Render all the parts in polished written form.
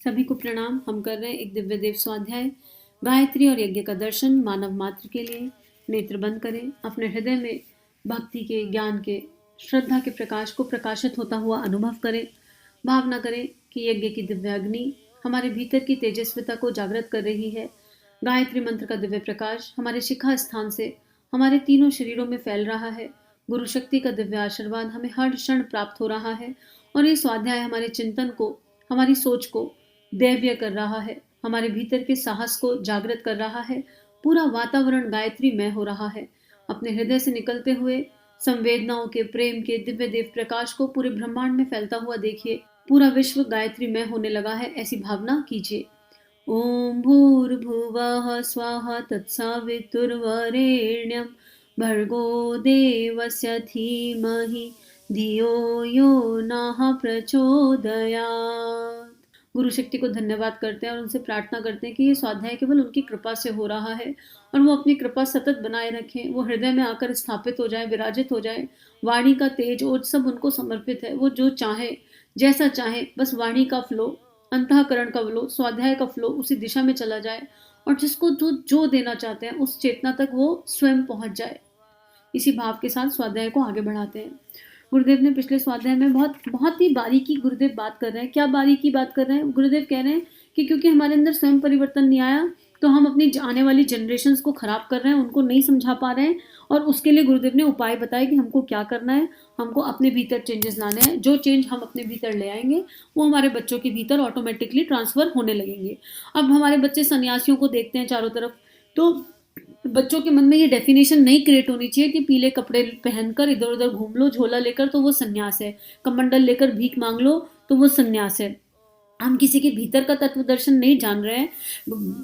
सभी को प्रणाम। हम कर रहे हैं एक दिव्य देव स्वाध्याय, गायत्री और यज्ञ का दर्शन मानव मात्र के लिए। नेत्र बंद करें, अपने हृदय में भक्ति के, ज्ञान के, श्रद्धा के प्रकाश को प्रकाशित होता हुआ अनुभव करें। भावना करें कि यज्ञ की दिव्य अग्नि हमारे भीतर की तेजस्विता को जागृत कर रही है। गायत्री मंत्र का दिव्य प्रकाश हमारे शिखा स्थान से हमारे तीनों शरीरों में फैल रहा है। गुरु शक्ति का दिव्य आशीर्वाद हमें हर क्षण प्राप्त हो रहा है और ये स्वाध्याय हमारे चिंतन को, हमारी सोच को दैव्य कर रहा है, हमारे भीतर के साहस को जागृत कर रहा है। पूरा वातावरण गायत्रीमय हो रहा है। अपने हृदय से निकलते हुए संवेदनाओं के, प्रेम के दिव्य देव प्रकाश को पूरे ब्रह्मांड में फैलता हुआ देखिए। पूरा विश्व गायत्रीमय होने लगा है, ऐसी भावना कीजिए। ओम भूर्भुवः स्वाहा तत्सवितुर्वरेण्यं भर्गो देवस्य धीमहि धियो यो नः प्रचोदयात्। गुरु शक्ति को धन्यवाद करते हैं और उनसे प्रार्थना करते हैं कि ये स्वाध्याय केवल उनकी कृपा से हो रहा है और वो अपनी कृपा सतत बनाए रखें। वो हृदय में आकर स्थापित हो जाए, विराजित हो जाए। वाणी का तेज ओज सब उनको समर्पित है। वो जो चाहे, जैसा चाहे, बस वाणी का फ्लो, अंतःकरण का फ्लो, स्वाध्याय का फ्लो उसी दिशा में चला जाए और जिसको जो देना चाहते हैं उस चेतना तक वो स्वयं पहुंच जाए। इसी भाव के साथ स्वाध्याय को आगे बढ़ाते हैं। गुरुदेव ने पिछले स्वाध्याय में बहुत ही बारीकी गुरुदेव बात कर रहे हैं। क्या बारीकी बात कर रहे हैं? गुरुदेव कह रहे हैं कि क्योंकि हमारे अंदर स्वयं परिवर्तन नहीं आया तो हम अपनी आने वाली जनरेशन्स को खराब कर रहे हैं, उनको नहीं समझा पा रहे हैं। और उसके लिए गुरुदेव ने उपाय बताए कि हमको क्या करना है। हमको अपने भीतर चेंजेस लाने हैं। जो चेंज हम अपने भीतर ले आएंगे वो हमारे बच्चों के भीतर ऑटोमेटिकली ट्रांसफर होने लगेंगे। अब हमारे बच्चे सन्यासियों को देखते हैं चारों तरफ, तो बच्चों के मन में ये डेफिनेशन नहीं क्रिएट होनी चाहिए कि पीले कपड़े पहनकर इधर उधर घूम लो, झोला लेकर तो वो सन्यास है, कमंडल लेकर भीख मांग लो तो वो सन्यास है। हम किसी के भीतर का तत्व दर्शन नहीं जान रहे हैं।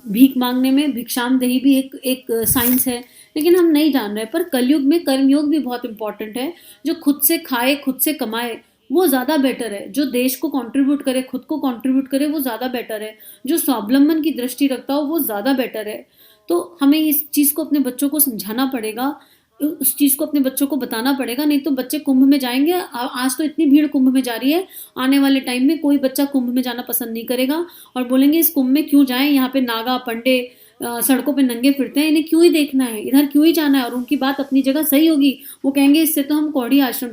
भीख मांगने में भिक्षाम देही भी एक साइंस है, लेकिन हम नहीं जान रहे। पर कलयुग में कर्मयोग भी बहुत इंपॉर्टेंट है। जो खुद से खाए, खुद से कमाए, वो ज़्यादा बेटर है। जो देश को कंट्रीब्यूट करे, खुद को कंट्रीब्यूट करे, वो ज़्यादा बेटर है। जो स्वावलंबन की दृष्टि रखता हो वो ज़्यादा बेटर है। तो हमें इस चीज़ को अपने बच्चों को समझाना पड़ेगा, उस चीज़ को अपने बच्चों को बताना पड़ेगा। नहीं तो बच्चे कुंभ में जाएंगे। आज तो इतनी भीड़ कुंभ में जा रही है, आने वाले टाइम में कोई बच्चा कुंभ में जाना पसंद नहीं करेगा और बोलेंगे इस कुंभ में क्यों जाएं, यहाँ पे नागा पंडे सड़कों पे नंगे फिरते हैं, इन्हें क्यों ही देखना है, इधर क्यों ही जाना है। और उनकी बात अपनी जगह सही होगी। वो कहेंगे इससे तो हम कौड़ी आश्रम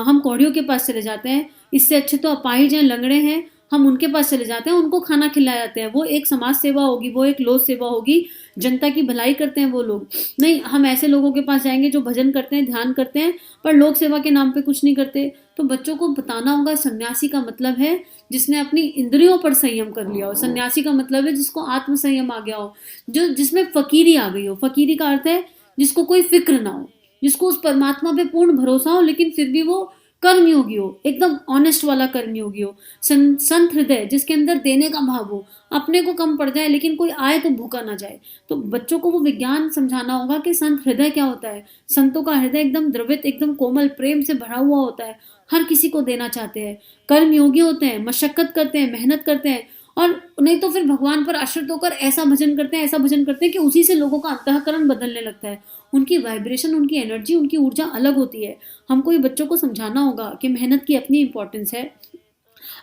हम कौड़ियों के पास चले जाते हैं, इससे अच्छे तो अपाहिज हैं, लंगड़े हैं, हम उनके पास चले जाते हैं, उनको खाना खिलाया जाते हैं। वो एक समाज सेवा होगी, वो एक लोक सेवा होगी, जनता की भलाई करते हैं वो लोग। नहीं, हम ऐसे लोगों के पास जाएंगे जो भजन करते हैं, ध्यान करते हैं, पर लोक सेवा के नाम पे कुछ नहीं करते। तो बच्चों को बताना होगा सन्यासी का मतलब है जिसने अपनी इंद्रियों पर संयम कर लिया हो। सन्यासी का मतलब है जिसको आत्म संयम आ गया हो, जो जिसमें फकीरी आ गई हो। फकीरी का अर्थ है जिसको कोई फिक्र ना हो, जिसको उस परमात्मा पे पूर्ण भरोसा हो, लेकिन फिर भी वो कर्मयोगी हो, एकदम ऑनेस्ट वाला कर्मयोगी हो। संत हृदय जिसके अंदर देने का भाव हो, अपने को कम पड़ जाए लेकिन कोई आए तो भूखा ना जाए। तो बच्चों को वो विज्ञान समझाना होगा कि संत हृदय क्या होता है। संतों का हृदय एकदम द्रवित, एकदम कोमल, प्रेम से भरा हुआ होता है, हर किसी को देना चाहते हैं, कर्मयोगी होते हैं, मशक्कत करते हैं, मेहनत करते हैं। और नहीं तो फिर भगवान पर आश्रित होकर ऐसा भजन करते हैं, ऐसा भजन करते हैं कि उसी से लोगों का अंतःकरण बदलने लगता है। उनकी वाइब्रेशन, उनकी एनर्जी, उनकी ऊर्जा अलग होती है। हमको ये बच्चों को समझाना होगा कि मेहनत की अपनी इंपॉर्टेंस है,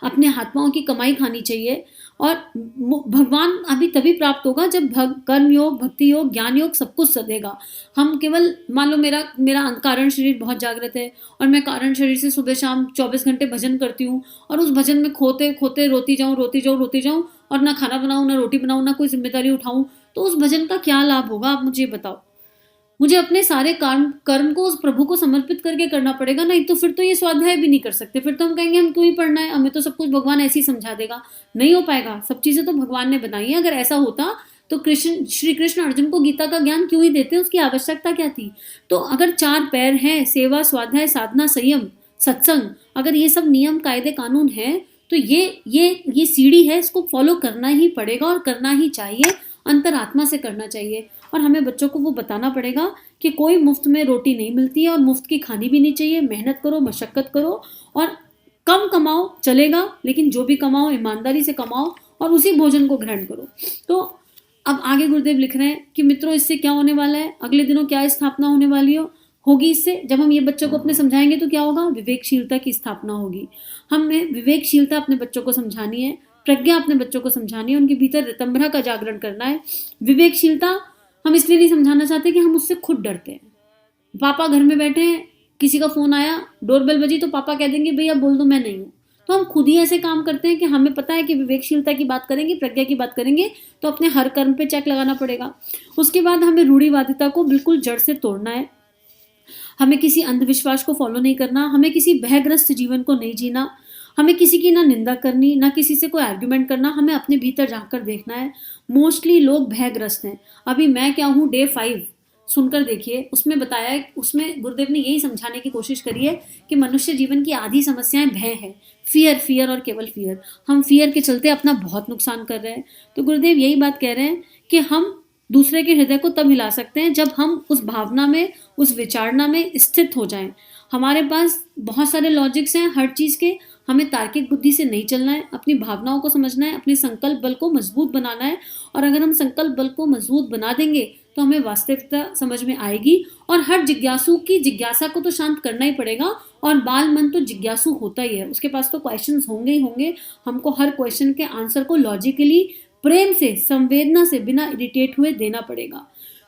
अपने हाथ पांव की कमाई खानी चाहिए। और भगवान अभी तभी प्राप्त होगा जब कर्म योग, भक्ति योग, ज्ञान योग सब कुछ सदेगा। हम केवल मान लो मेरा कारण शरीर बहुत जागृत है और मैं कारण शरीर से सुबह शाम 24 घंटे भजन करती हूँ और उस भजन में खोते खोते रोती जाऊँ और ना खाना बनाऊँ, ना रोटी बनाऊँ, ना कोई जिम्मेदारी उठाऊँ, तो उस भजन का क्या लाभ होगा? आप मुझे बताओ। मुझे अपने सारे कर्म को उस प्रभु को समर्पित करके करना पड़ेगा। नहीं तो फिर तो ये स्वाध्याय भी नहीं कर सकते। फिर तो हम कहेंगे हम क्यों ही पढ़ना है, हमें तो सब कुछ भगवान ऐसे ही समझा देगा। नहीं हो पाएगा। सब चीजें तो भगवान ने बनाई है। अगर ऐसा होता तो श्री कृष्ण अर्जुन को गीता का ज्ञान क्यों ही देते? उसकी आवश्यकता क्या थी? तो अगर 4 पैर हैं, सेवा, स्वाध्याय, साधना, संयम, सत्संग, अगर ये सब नियम, कायदे, कानून है तो ये सीढ़ी है, इसको फॉलो करना ही पड़ेगा और करना ही चाहिए। अंतरात्मा से करना चाहिए। और हमें बच्चों को वो बताना पड़ेगा कि कोई मुफ्त में रोटी नहीं मिलती है और मुफ्त की खानी भी नहीं चाहिए। मेहनत करो, मशक्कत करो और कम कमाओ चलेगा, लेकिन जो भी कमाओ ईमानदारी से कमाओ और उसी भोजन को ग्रहण करो। तो अब आगे गुरुदेव लिख रहे हैं कि मित्रों इससे क्या होने वाला है, अगले दिनों क्या स्थापना होने वाली होगी। इससे जब हम ये बच्चों को अपने समझाएंगे तो क्या होगा? विवेकशीलता की स्थापना होगी। हमें विवेकशीलता अपने बच्चों को समझानी है प्रज्ञा अपने बच्चों को समझानी है, उनके भीतर रितंभरा का जागरण करना है। विवेकशीलता हम इसलिए नहीं समझाना चाहते कि हम उससे खुद डरते हैं। पापा घर में बैठे हैं, किसी का फोन आया, डोरबेल बजी तो पापा कह देंगे भैया बोल दो मैं नहीं हूँ। तो हम खुद ही ऐसे काम करते हैं कि हमें पता है कि विवेकशीलता की बात करेंगे, प्रज्ञा की बात करेंगे तो अपने हर कर्म पे चेक लगाना पड़ेगा। उसके बाद हमें रूढ़िवादिता को बिल्कुल जड़ से तोड़ना है। हमें किसी अंधविश्वास को फॉलो नहीं करना, हमें किसी भयग्रस्त जीवन को नहीं जीना, हमें किसी की ना निंदा करनी, ना किसी से कोई आर्ग्यूमेंट करना, हमें अपने भीतर झांककर देखना है। मोस्टली लोग भयग्रस्त हैं। अभी मैं क्या हूँ, डे 5 सुनकर देखिए, उसमें बताया है, उसमें गुरुदेव ने यही समझाने की कोशिश करी है कि मनुष्य जीवन की आधी समस्याएं भय है, फियर और केवल फियर। हम फियर के चलते अपना बहुत नुकसान कर रहे हैं। तो गुरुदेव यही बात कह रहे हैं कि हम दूसरे के हृदय को तब हिला सकते हैं जब हम उस भावना में, उस विचारना में स्थित हो जाएं। हमारे पास बहुत सारे लॉजिक्स हैं हर चीज़ के, हमें तार्किक बुद्धि से नहीं चलना है, अपनी भावनाओं को समझना है, अपने संकल्प बल को मजबूत बनाना है। और अगर हम संकल्प बल को मजबूत बना देंगे तो हमें वास्तविकता समझ में आएगी। और हर जिज्ञासु की जिज्ञासा को तो शांत करना ही पड़ेगा, और बाल मन तो जिज्ञासु होता ही है, उसके पास तो क्वेश्चंस होंगे ही होंगे। हमको हर क्वेश्चन के आंसर को लॉजिकली, प्रेम से, संवेदना से, बिना इरिटेट हुए देना पड़ेगा।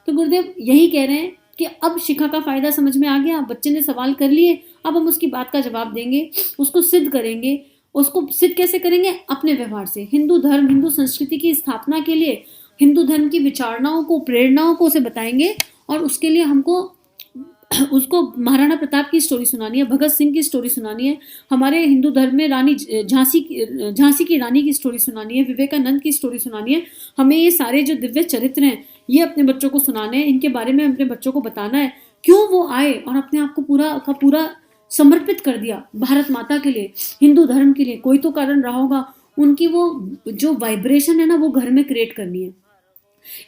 तो गुरुदेव यही कह रहे हैं कि अब शिखा का फायदा समझ में आ गया, बच्चे ने सवाल कर लिए, अब हम उसकी बात का जवाब देंगे, उसको सिद्ध करेंगे। उसको सिद्ध कैसे करेंगे? अपने व्यवहार से। हिंदू धर्म, हिंदू संस्कृति की स्थापना के लिए हिंदू धर्म की विचारणाओं को, प्रेरणाओं को उसे बताएंगे, और उसके लिए हमको उसको महाराणा प्रताप की स्टोरी सुनानी है, भगत सिंह की स्टोरी सुनानी है, हमारे हिंदू धर्म में रानी झांसी की रानी की स्टोरी सुनानी है, विवेकानंद की स्टोरी सुनानी है। हमें ये सारे जो दिव्य चरित्र हैं ये अपने बच्चों को सुनाने हैं, इनके बारे में अपने बच्चों को बताना है, क्यों वो आए और अपने आप को पूरा का पूरा समर्पित कर दिया भारत माता के लिए, हिंदू धर्म के लिए। कोई तो कारण रहा होगा, उनकी वो जो वाइब्रेशन है ना, वो घर में क्रिएट करनी है।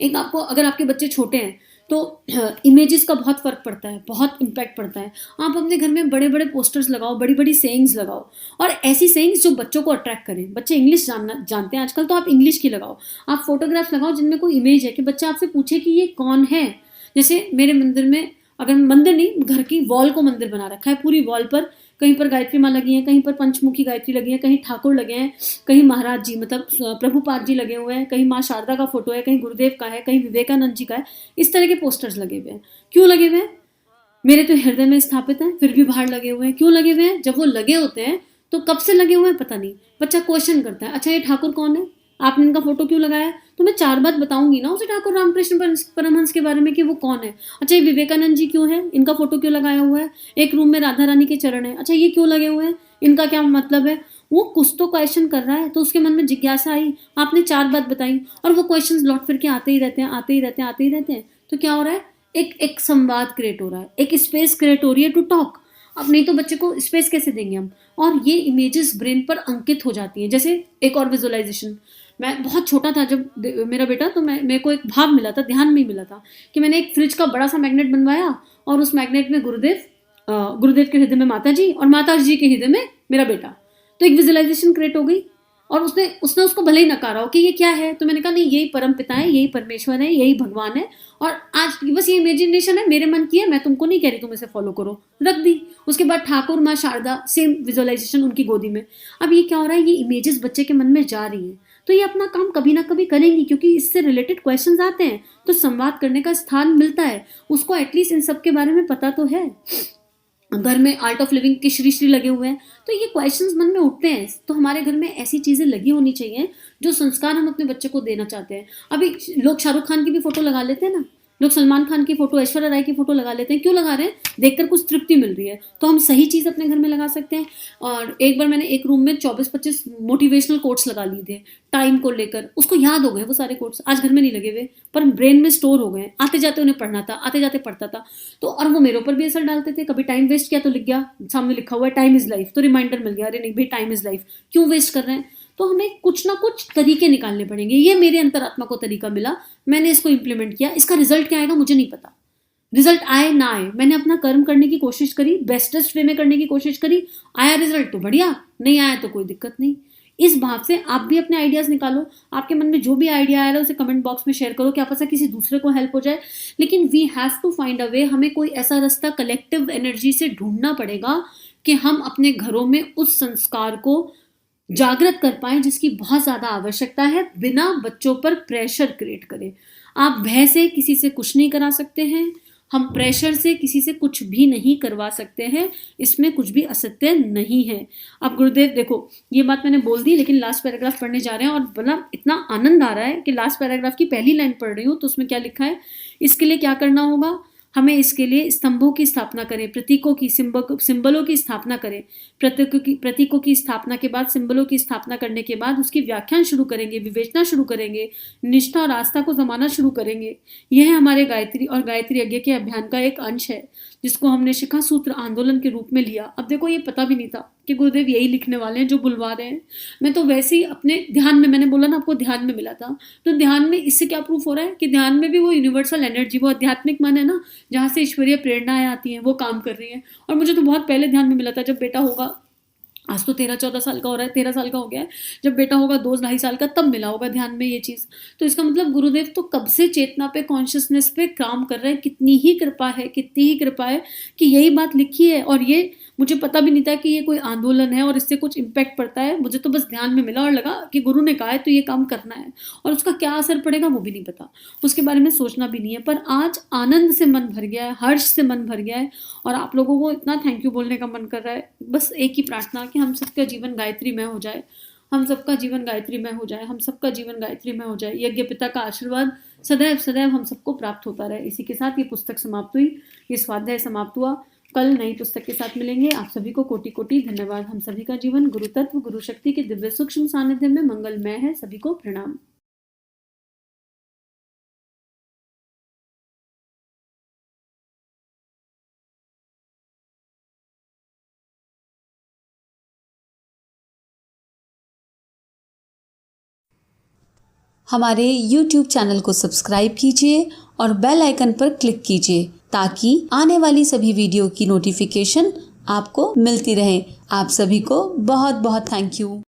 एक आपको, अगर आपके बच्चे छोटे हैं तो इमेजेस का बहुत फर्क पड़ता है, बहुत इम्पैक्ट पड़ता है। आप अपने घर में बड़े बड़े पोस्टर्स लगाओ, बड़ी बड़ी सेइंग्स लगाओ, और ऐसी सेइंग्स जो बच्चों को अट्रैक्ट करें। बच्चे इंग्लिश जानते हैं आजकल, तो आप इंग्लिश की लगाओ। आप फोटोग्राफ्स लगाओ जिनमें कोई इमेज है, कि बच्चा आपसे पूछे कि ये कौन है। जैसे मेरे मंदिर में, अगर मंदिर नहीं, घर की वॉल को मंदिर बना रखा है, पूरी वॉल पर कहीं पर गायत्री माँ लगी है, कहीं पर पंचमुखी गायत्री लगी है, कहीं ठाकुर लगे हैं, कहीं महाराज जी मतलब प्रभुपाद जी लगे हुए हैं, कहीं माँ शारदा का फोटो है, कहीं गुरुदेव का है, कहीं विवेकानंद जी का है। इस तरह के पोस्टर्स लगे हुए हैं। क्यों लगे हुए हैं? मेरे तो हृदय में स्थापित है, फिर भी बाहर लगे हुए हैं। क्यों लगे हुए हैं? जब वो लगे होते हैं तो कब से लगे हुए हैं पता नहीं। बच्चा क्वेश्चन करता है, अच्छा ये ठाकुर कौन है, आपने इनका फोटो क्यों लगाया? तो मैं 4 बात बताऊंगी ना उसे ठाकुर रामकृष्ण परमहंस के बारे में कि वो कौन है। अच्छा ये विवेकानंद जी क्यों है, इनका फोटो क्यों लगाया हुआ है? एक रूम में राधा रानी के चरण है, अच्छा ये क्यों लगे हुए हैं, इनका क्या मतलब है? वो कुछ तो क्वेश्चन कर रहा है, तो उसके मन में जिज्ञासा आई, आपने 4 बात बताई, और वो क्वेश्चन लौट फिर के आते ही रहते हैं। तो क्या हो रहा है? एक संवाद क्रिएट हो रहा है, एक स्पेस क्रिएट हो रही है टू टॉक। अब नहीं तो बच्चे को स्पेस कैसे देंगे हम? और ये इमेजेस ब्रेन पर अंकित हो जाती हैं। जैसे एक और विजुअलाइजेशन, मैं बहुत छोटा था जब मेरा बेटा, तो मेरे को एक भाव मिला था, ध्यान में मिला था कि मैंने एक फ्रिज का बड़ा सा मैग्नेट बनवाया, और उस मैग्नेट में गुरुदेव के हृदय में माता जी, और माता जी के हृदय में मेरा बेटा। तो एक विजुअलाइजेशन क्रिएट हो गई, और उसने उसको भले ही नकारा हो कि ये क्या है, तो मैंने कहा नहीं, यही परम पिता है, यही परमेश्वर है, यही भगवान है, और आज बस ये इमेजिनेशन है, मेरे मन की है, मैं तुमको नहीं कह रही तुम इसे फॉलो करो, रख दी। उसके बाद ठाकुर, माँ शारदा, सेम विजुअलाइजेशन उनकी गोदी में। अब ये क्या हो रहा है? ये इमेजेस बच्चे के मन में जा रही हैं, तो ये अपना काम कभी ना कभी करेंगी, क्योंकि इससे रिलेटेड क्वेश्चंस आते हैं, तो संवाद करने का स्थान मिलता है उसको। एटलीस्ट इन सब के बारे में पता तो है। घर में आर्ट ऑफ लिविंग के श्री लगे हुए हैं, तो ये क्वेश्चंस मन में उठते हैं। तो हमारे घर में ऐसी चीजें लगी होनी चाहिए जो संस्कार हम अपने बच्चे को देना चाहते हैं। अभी लोग शाहरुख खान की भी फोटो लगा लेते हैं ना, लोग सलमान खान की फोटो, ऐश्वर्या राय की फोटो लगा लेते हैं। क्यों लगा रहे हैं? देखकर कुछ तृप्ति मिल रही है। तो हम सही चीज अपने घर में लगा सकते हैं। और एक बार मैंने एक रूम में 24-25 मोटिवेशनल कोट्स लगा लिए थे टाइम को लेकर। उसको याद हो गए वो सारे कोट्स, आज घर में नहीं लगे हुए, पर ब्रेन में स्टोर हो गए। आते जाते उन्हें पढ़ना था, आते जाते पढ़ता था। तो और वो मेरे ऊपर भी असर डालते थे। कभी टाइम वेस्ट किया तो लिख गया, सामने लिखा हुआ है टाइम इज लाइफ, तो रिमाइंडर मिल गया, अरे नहीं भाई टाइम इज लाइफ, क्यों वेस्ट कर रहे हैं? तो हमें कुछ ना कुछ तरीके निकालने पड़ेंगे। ये मेरे अंतरात्मा को तरीका मिला, मैंने इसको इंप्लीमेंट किया। इसका रिजल्ट क्या आएगा मुझे नहीं पता, रिजल्ट आए ना आए, मैंने अपना कर्म करने की कोशिश करी, बेस्टेस्ट वे में करने की कोशिश करी, आया रिजल्ट तो बढ़िया, नहीं आया तो कोई दिक्कत नहीं। इस भाव से आप भी अपने आइडियाज निकालो। आपके मन में जो भी आइडिया आ रहा है उसे कमेंट बॉक्स में शेयर करो, क्या पता किसी दूसरे को हेल्प हो जाए। लेकिन we have to find a way, हमें कोई ऐसा रास्ता कलेक्टिव एनर्जी से ढूंढना पड़ेगा कि हम अपने घरों में उस संस्कार को जागृत कर पाएं, जिसकी बहुत ज़्यादा आवश्यकता है, बिना बच्चों पर प्रेशर क्रिएट करें। आप भय से किसी से कुछ नहीं करा सकते हैं, हम प्रेशर से किसी से कुछ भी नहीं करवा सकते हैं, इसमें कुछ भी असत्य नहीं है। अब गुरुदेव देखो, ये बात मैंने बोल दी, लेकिन लास्ट पैराग्राफ पढ़ने जा रहे हैं और बड़ा इतना आनंद आ रहा है कि लास्ट पैराग्राफ की पहली लाइन पढ़ रही हूँ तो उसमें क्या लिखा है, इसके लिए क्या करना होगा, हमें इसके लिए स्तंभों की स्थापना करें, प्रतीकों की सिंबलों की स्थापना करें, प्रतीकों की स्थापना के बाद, सिंबलों की स्थापना करने के बाद उसकी व्याख्यान शुरू करेंगे, विवेचना शुरू करेंगे, निष्ठा और आस्था को जमाना शुरू करेंगे। यह हमारे गायत्री और गायत्री यज्ञ के अभियान का एक अंश है, जिसको हमने शिखा सूत्र आंदोलन के रूप में लिया। अब देखो, ये पता भी नहीं था कि गुरुदेव यही लिखने वाले हैं जो बुलवा रहे हैं। मैं तो वैसे ही अपने ध्यान में, मैंने बोला ना आपको, ध्यान में मिला था, तो ध्यान में इससे क्या प्रूफ हो रहा है कि ध्यान में भी वो यूनिवर्सल एनर्जी, वो आध्यात्मिक मन है ना, जहाँ से ईश्वरीय प्रेरणाएं आती हैं, वो काम कर रही है। और मुझे तो बहुत पहले ध्यान में मिला था, जब बेटा होगा, आज तो 13-14 साल का हो रहा है, 13 साल का हो गया है, जब बेटा होगा 2-2.5 साल का, तब मिला होगा ध्यान में ये चीज़। तो इसका मतलब गुरुदेव तो कब से चेतना पे, कॉन्शियसनेस पे काम कर रहे हैं। कितनी ही कृपा है, कितनी ही कृपा है कि यही बात लिखी है। और ये मुझे पता भी नहीं था कि ये कोई आंदोलन है और इससे कुछ इम्पैक्ट पड़ता है। मुझे तो बस ध्यान में मिला और लगा कि गुरु ने कहा है तो ये काम करना है, और उसका क्या असर पड़ेगा वो भी नहीं पता, उसके बारे में सोचना भी नहीं है। पर आज आनंद से मन भर गया है, हर्ष से मन भर गया है, और आप लोगों को इतना थैंक यू बोलने का मन कर रहा है। बस एक ही प्रार्थना कि हम सबका जीवन गायत्रीमय हो जाए, हम सबका जीवन गायत्रीमय हो जाए, हम सबका जीवन गायत्रीमय हो जाए। यज्ञ पिता का आशीर्वाद सदैव सदैव हम सबको प्राप्त होता रहे। इसी के साथ ये पुस्तक समाप्त हुई, ये स्वाध्याय समाप्त हुआ। कल नई पुस्तक के साथ मिलेंगे। आप सभी को कोटि कोटि धन्यवाद। हम सभी का जीवन गुरु तत्व, गुरु शक्ति के दिव्य सूक्ष्म सानिध्य में मंगलमय है। सभी को प्रणाम। हमारे YouTube चैनल को सब्सक्राइब कीजिए और बेल आइकन पर क्लिक कीजिए ताकि आने वाली सभी वीडियो की नोटिफिकेशन आपको मिलती रहे। आप सभी को बहुत बहुत थैंक यू।